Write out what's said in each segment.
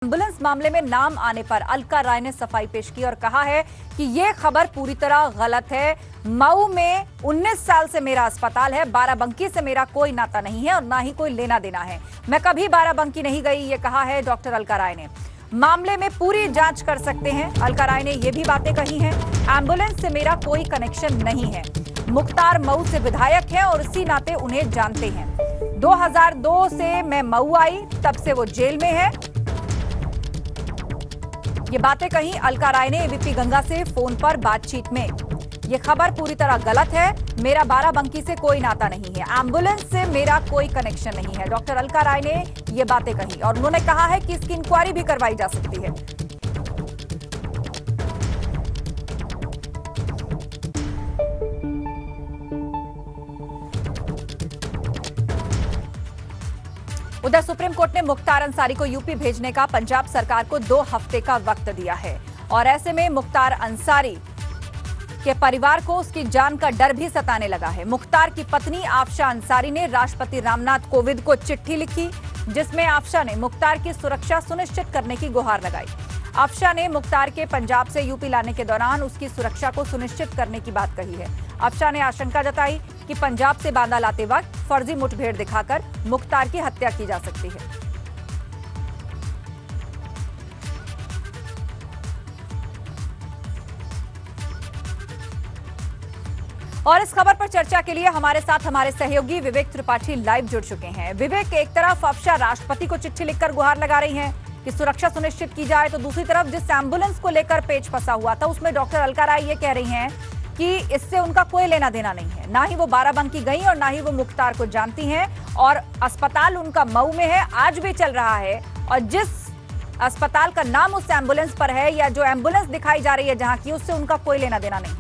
Ambulance मामले में नाम आने पर अलका राय ने सफाई पेश की और कहा है कि यह खबर पूरी तरह गलत है। मऊ में 19 साल से मेरा अस्पताल है, बाराबंकी से मेरा कोई नाता नहीं है और ना ही कोई लेना देना है। मैं कभी बाराबंकी नहीं गई, ये कहा है डॉक्टर अलका राय ने। मामले में पूरी जांच कर सकते हैं। अलका राय ने यह भी बातें कही हैं। एम्बुलेंस से मेरा कोई कनेक्शन नहीं है। मुख्तार मऊ से विधायक है और इसी नाते उन्हें जानते हैं। 2002 से मैं मऊ आई, तब से वो जेल में है। ये बातें कही अलका राय ने एबीपी गंगा से फोन पर बातचीत में। ये खबर पूरी तरह गलत है। मेरा बाराबंकी से कोई नाता नहीं है, एम्बुलेंस से मेरा कोई कनेक्शन नहीं है। डॉक्टर अलका राय ने ये बातें कही और उन्होंने कहा है कि इसकी इंक्वायरी भी करवाई जा सकती है। उधर सुप्रीम कोर्ट ने मुख्तार अंसारी को यूपी भेजने का पंजाब सरकार को 2 हफ्ते का वक्त दिया है और ऐसे में मुख्तार अंसारी के परिवार को उसकी जान का डर भी सताने लगा है। मुख्तार की पत्नी आफशा अंसारी ने राष्ट्रपति रामनाथ कोविंद को चिट्ठी लिखी, जिसमें आफशा ने मुख्तार की सुरक्षा सुनिश्चित करने की गुहार लगाई। आफशा ने मुख्तार के पंजाब से यूपी लाने के दौरान उसकी सुरक्षा को सुनिश्चित करने की बात कही है। आफशा ने आशंका जताई कि पंजाब से बांदा लाते वक्त फर्जी मुठभेड़ दिखाकर मुख्तार की हत्या की जा सकती है। और इस खबर पर चर्चा के लिए हमारे साथ हमारे सहयोगी विवेक त्रिपाठी लाइव जुड़ चुके हैं। विवेक, एक तरफ आफशा राष्ट्रपति को चिट्ठी लिखकर गुहार लगा रही हैं कि सुरक्षा सुनिश्चित की जाए, तो दूसरी तरफ जिस एम्बुलेंस को लेकर पेच फंसा हुआ था उसमें डॉक्टर अलका राय ये कह रही हैं कि इससे उनका कोई लेना देना नहीं है। ना ही वो बाराबंकी गई और ना ही वो मुख्तार को जानती हैं और अस्पताल उनका मऊ में है, आज भी चल रहा है। और जिस अस्पताल का नाम उस एम्बुलेंस पर है या जो एम्बुलेंस दिखाई जा रही है जहां की, उससे उनका कोई लेना देना नहीं।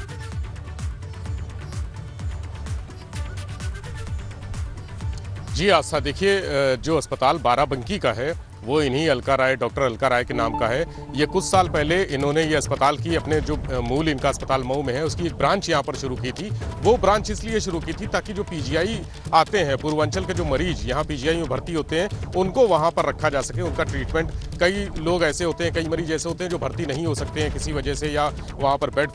जी आस्था, देखिए जो अस्पताल बाराबंकी का है वो इन्हीं अलका राय, डॉक्टर अलका राय के नाम का है। ये कुछ साल पहले इन्होंने ये अस्पताल की, अपने जो मूल इनका अस्पताल मऊ में है उसकी एक ब्रांच यहाँ पर शुरू की थी। वो ब्रांच इसलिए शुरू की थी ताकि जो पीजीआई आते हैं, पूर्वांचल के जो मरीज यहाँ पीजीआई में भर्ती होते हैं, उनको वहाँ पर रखा जा सके, उनका ट्रीटमेंट। कई लोग ऐसे होते हैं, कई मरीज ऐसे होते हैं जो भर्ती नहीं हो सकते हैं किसी वजह से, या वहाँ पर बेड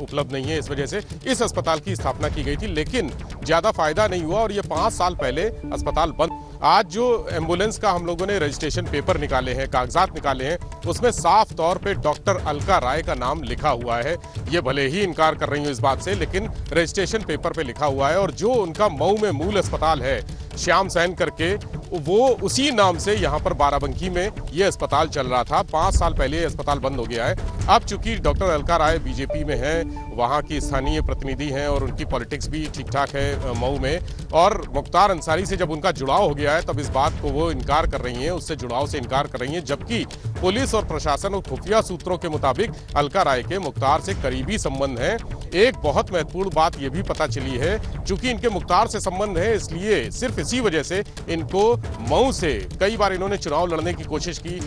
उपलब्ध नहीं है, इस वजह से इस अस्पताल की स्थापना की गई थी। लेकिन ज़्यादा फायदा नहीं हुआ और ये 5 साल पहले अस्पताल बंद। आज जो एम्बुलेंस का हम लोगों ने रजिस्ट्रेशन पेपर निकाले हैं, कागजात निकाले हैं, उसमें साफ तौर पे डॉक्टर अलका राय का नाम लिखा हुआ है। ये भले ही इनकार कर रही हूँ इस बात से, लेकिन रजिस्ट्रेशन पेपर पे लिखा हुआ है। और जो उनका मऊ में मूल अस्पताल है श्याम सैन करके, वो उसी नाम से यहाँ पर बाराबंकी में ये अस्पताल चल रहा था। 5 साल पहले ये अस्पताल बंद हो गया है। अब चूंकि डॉक्टर अलका राय बीजेपी में हैं, वहाँ की स्थानीय प्रतिनिधि हैं और उनकी पॉलिटिक्स भी ठीक ठाक है मऊ में, और मुख्तार अंसारी से जब उनका जुड़ाव हो गया है तब इस बात को वो इनकार कर रही हैं, उससे जुड़ाव से इनकार कर रही हैं। जबकि पुलिस और प्रशासन और खुफिया सूत्रों के मुताबिक अलका राय के मुख्तार से करीबी संबंध हैं। एक बहुत महत्वपूर्ण बात ये भी पता चली है, चूंकि इनके मुख्तार से संबंध है, इसलिए सिर्फ इसी वजह से इनको मऊ से कई बार इन्होंने चुनाव लड़ने की कोशिश की,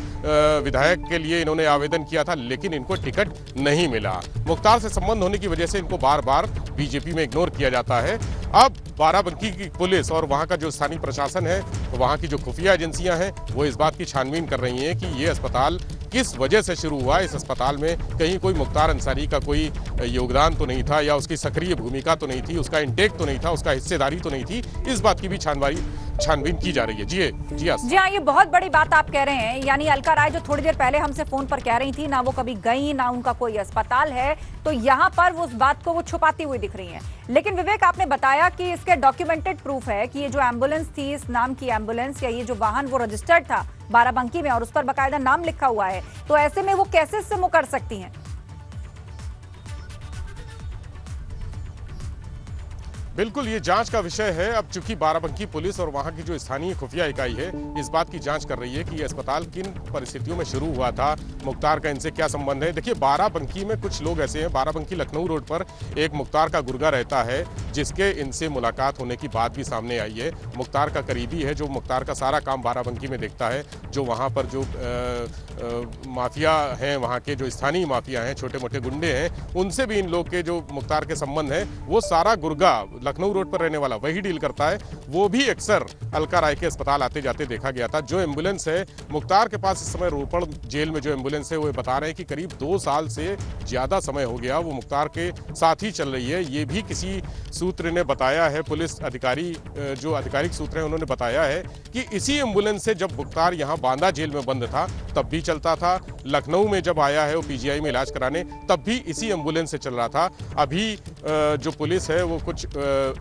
विधायक के लिए इन्होंने आवेदन किया था, लेकिन इनको टिकट नहीं मिला। मुख्तार से संबंध होने की वजह से इनको बार बार बीजेपी में इग्नोर किया जाता है। अब बाराबंकी की पुलिस और वहां का जो स्थानीय प्रशासन है, वहां की जो खुफिया एजेंसियां हैं, वो इस बात की छानबीन कर रही हैं कि ये अस्पताल किस वजह से शुरू हुआ। इस अस्पताल में कहीं कोई मुख्तार अंसारी का कोई योगदान तो नहीं था, या उसकी सक्रिय भूमिका तो नहीं थी, उसका इंटेक तो नहीं था, उसका हिस्सेदारी तो नहीं थी। इस बात की भी छानबीन की जा रही है। जी हाँ, ये बहुत बड़ी बात आप कह रहे हैं। यानी अलका राय जो थोड़ी देर पहले हमसे फोन पर कह रही थी, ना वो कभी गई, ना उनका कोई अस्पताल है, तो यहाँ पर वो उस बात को वो छुपाती हुई दिख रही हैं। लेकिन विवेक, आपने बताया कि इसके डॉक्यूमेंटेड प्रूफ है कि ये जो एम्बुलेंस थी, इस नाम की एम्बुलेंस या ये जो वाहन, वो रजिस्टर्ड था बाराबंकी में और उस पर बाकायदा नाम लिखा हुआ है। तो ऐसे में वो कैसे इससे मुकर सकती हैं? बिल्कुल, ये जांच का विषय है। अब चूंकि बाराबंकी पुलिस और वहां की जो स्थानीय खुफिया इकाई है इस बात की जांच कर रही है कि ये अस्पताल किन परिस्थितियों में शुरू हुआ था, मुख्तार का इनसे क्या संबंध है। देखिए, बाराबंकी में कुछ लोग ऐसे हैं, बाराबंकी लखनऊ रोड पर एक मुख्तार का गुर्गा रहता है, जिसके इनसे मुलाकात होने की बात भी सामने आई है। मुख्तार का करीबी है, जो मुख्तार का सारा काम बाराबंकी में देखता है। जो वहाँ पर जो माफिया हैं, वहाँ के जो स्थानीय माफिया हैं, छोटे मोटे गुंडे हैं, उनसे भी इन लोग के जो मुख्तार के संबंध हैं, वो सारा गुर्गा लखनऊ रोड पर रहने वाला वही डील करता है, वो भी अक्सर अलका राय के अस्पताल आते जाते देखा गया था। जो एम्बुलेंस है मुख्तार के पास इस समय रोपड़ जेल में जो एम्बुलेंस है वो बता रहे हैं कि करीब 2 साल से ज़्यादा समय हो गया वो मुख्तार के साथ ही चल रही है। ये भी किसी सूत्र ने बताया है, पुलिस अधिकारी जो आधिकारिक सूत्र हैं उन्होंने बताया है कि इसी एम्बुलेंस से जब मुख्तार यहाँ बांदा जेल में बंद था तब भी चलता था, लखनऊ में जब आया है वो पीजीआई में इलाज कराने तब भी इसी एम्बुलेंस से चल रहा था। अभी जो पुलिस है वो कुछ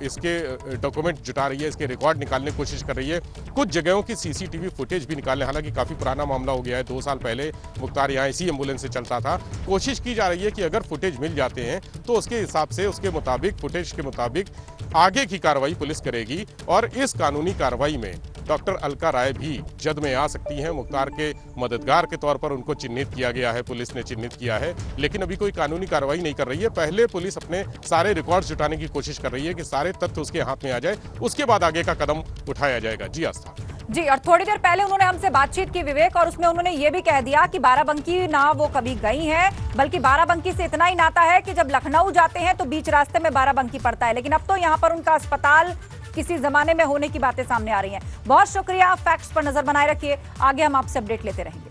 इसके डॉक्यूमेंट जुटा रही है, इसके रिकॉर्ड निकालने की कोशिश कर रही है, कुछ जगहों की सीसीटीवी फुटेज भी निकालने, हालांकि काफ़ी पुराना मामला हो गया है, 2 साल पहले मुख्तार यहाँ इसी एम्बुलेंस से चलता था। कोशिश की जा रही है कि अगर फुटेज मिल जाते हैं तो उसके हिसाब से, उसके मुताबिक, फुटेज के मुताबिक आगे की कार्रवाई पुलिस करेगी और इस कानूनी कार्रवाई में डॉक्टर अलका राय भी जद में आ सकती हैं। मुख्तार के मददगार के तौर पर उनको चिन्हित किया गया है, पुलिस ने चिन्हित किया है, लेकिन अभी कोई कानूनी कार्रवाई नहीं कर रही है। पहले पुलिस अपने सारे रिकॉर्ड्स जुटाने की कोशिश कर रही है कि सारे तथ्य उसके हाथ में आ जाए, उसके बाद आगे का कदम उठाया जाएगा। जी आस्था जी, और थोड़ी देर पहले उन्होंने हमसे बातचीत की विवेक, और उसमें उन्होंने ये भी कह दिया कि बाराबंकी ना वो कभी गई हैं, बल्कि बाराबंकी से इतना ही नाता है कि जब लखनऊ जाते हैं तो बीच रास्ते में बाराबंकी पड़ता है, लेकिन अब तो यहाँ पर उनका अस्पताल किसी जमाने में होने की बातें सामने आ रही हैं। बहुत शुक्रिया, फैक्ट्स पर नजर बनाए रखिए, आगे हम आपसे अपडेट लेते रहेंगे।